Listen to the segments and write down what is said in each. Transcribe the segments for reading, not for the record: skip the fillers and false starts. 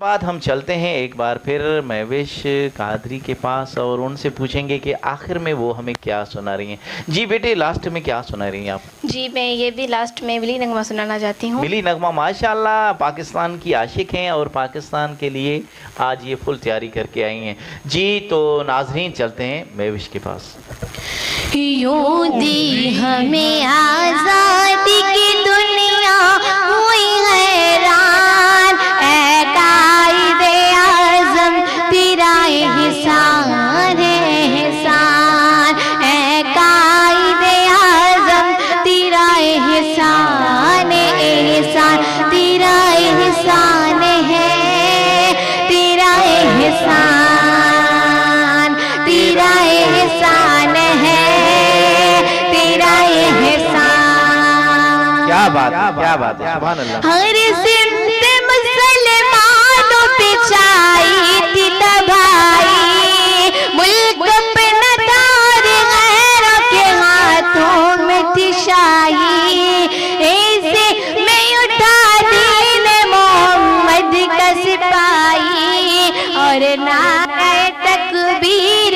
بعد ہم چلتے ہیں ایک بار پھر مہوش قادری کے پاس اور ان سے پوچھیں گے کہ آخر میں وہ ہمیں کیا سنا رہی ہیں. جی بیٹے لاسٹ میں کیا سنا رہی ہیں آپ؟ جی میں یہ بھی لاسٹ میں ملی نغمہ سنانا چاہتی ہوں. ملی نغمہ ماشاءاللہ پاکستان کی عاشق ہیں اور پاکستان کے لیے آج یہ فل تیاری کر کے آئی ہیں. جی تو ناظرین چلتے ہیں مہوش کے پاس. یوں دی ہمیں آزادی کی دنیا ہوئی حیران، اے قائد اعظم تیرا احسان ہے احسان، اے قائد اعظم تیرا احسان ہے احسان، تیرا احسان ہے، تیرا احسان، تیرا احسان ہے، کیا بات ہے سبحان اللہ. ہر سمت مسلمانوں پہ چھائی تھی تباہی، ملک اپنا تار غیروں کے ہاتھوں میں تھی شاہی، ایسے میں اٹھا دین محمد کا سپاہی اور نعرہ تکبیر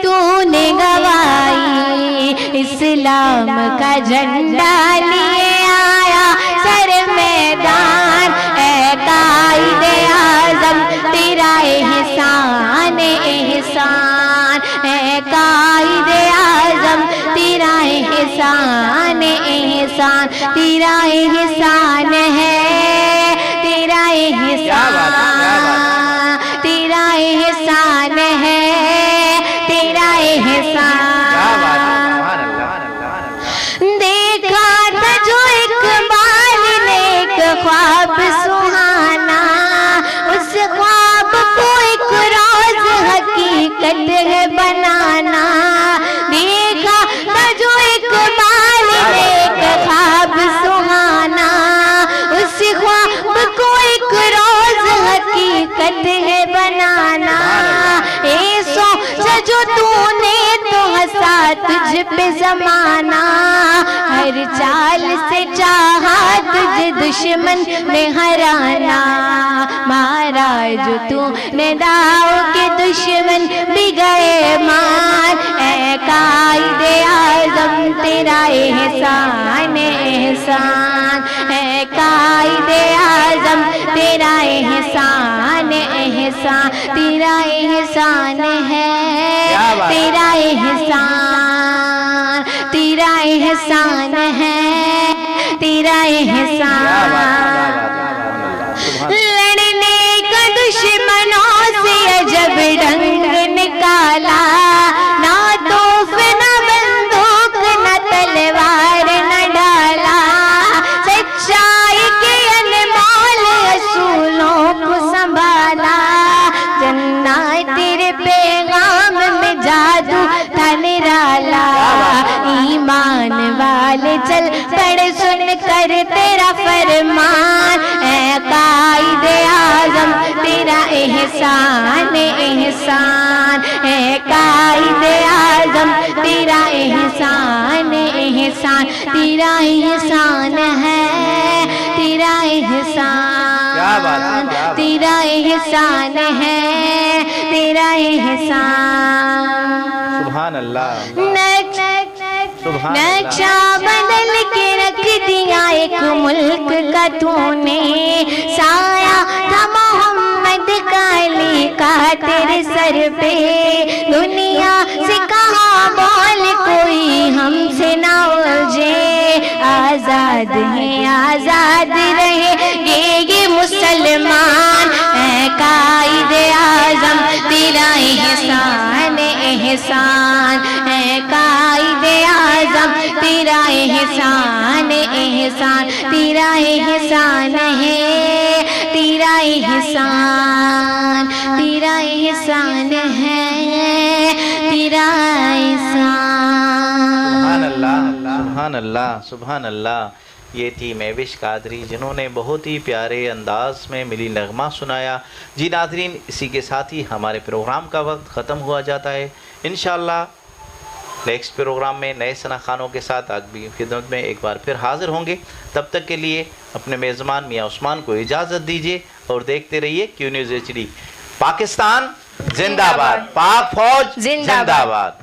تو نے گوائی، اسلام کا جھنڈا لیے آیا سر میدان، اے قائد اعظم تیرا احسان احسان، اے قائد اعظم تیرا احسان احسان، تیرا احسان ہے، تیرا احسان، تیرا احسان ہے، تیرا احسان. دیکھا تھا جو اقبال نے ایک خواب سہانا، اس خواب کو ایک روز حقیقت ہے بنانا. دیکھا تھا جو اقبال نے ایک خواب سہانا، اس خواب کو ایک روز حقیقت ہے بنانا. اے سوچا جو تو نے تو ہنسا تجھ پہ زمانہ، ہر چال سے چاہا تجھ دشمن نے ہرانا، مارا جو تو نے داؤ کے دشمن بھی گئے مار، اے قائد اعظم تیرا احسان احسان، اے قائد اعظم تیرا احسان احسان، تیرا احسان ہے، تیرا احسان، تیرا احسان ہے، تیرا احسان. لڑنے کا دشمنوں سے عجب ڈنگ نکالا، نہ توف نہ بندوق نہ تلوار نہ ڈالا، سچائی کے انمول اصولوں کو سنبھالا، جنات تیرے پیغام میں جادو تھا نرالا. ایمان والے چل پڑ سن کر تیرا فرمان، اے قائد اعظم تیرا احسان احسان، اے قائد اعظم تیرا احسان احسان، تیرا احسان ہے، تیرا احسان، تیرا احسان ہے، تیرا احسان. سبحان اللہ. نقشہ بدل کے رکھ دیا ایک ملک کا تو نے، سایہ تھا محمد کا علی کا تیرے سر پہ، دنیا سے کہا بول کوئی ہم سے نہ الجھے، آزاد ہیں آزاد رہے یہ مسلمان، اے قائد اعظم تیرا احسان احسان، اے قائد اعظم تیرا احسان احسان، تیرا احسان ہے، تیرا احسان، تیرا احسان ہے، تیرا احسان. سبحان اللہ سبحان اللہ سبحان اللہ. یہ تھی مہوش قادری جنہوں نے بہت ہی پیارے انداز میں ملی نغمہ سنایا. جی ناظرین اسی کے ساتھ ہی ہمارے پروگرام کا وقت ختم ہوا جاتا ہے. انشاءاللہ نیکسٹ پروگرام میں نئے ثنا خانوں کے ساتھ آپ کی خدمت میں ایک بار پھر حاضر ہوں گے. تب تک کے لیے اپنے میزبان میاں عثمان کو اجازت دیجیے. اور دیکھتے رہیے کیو نیوز HD۔ پاکستان زندہ باد، پاک فوج زندہ زندہ باد۔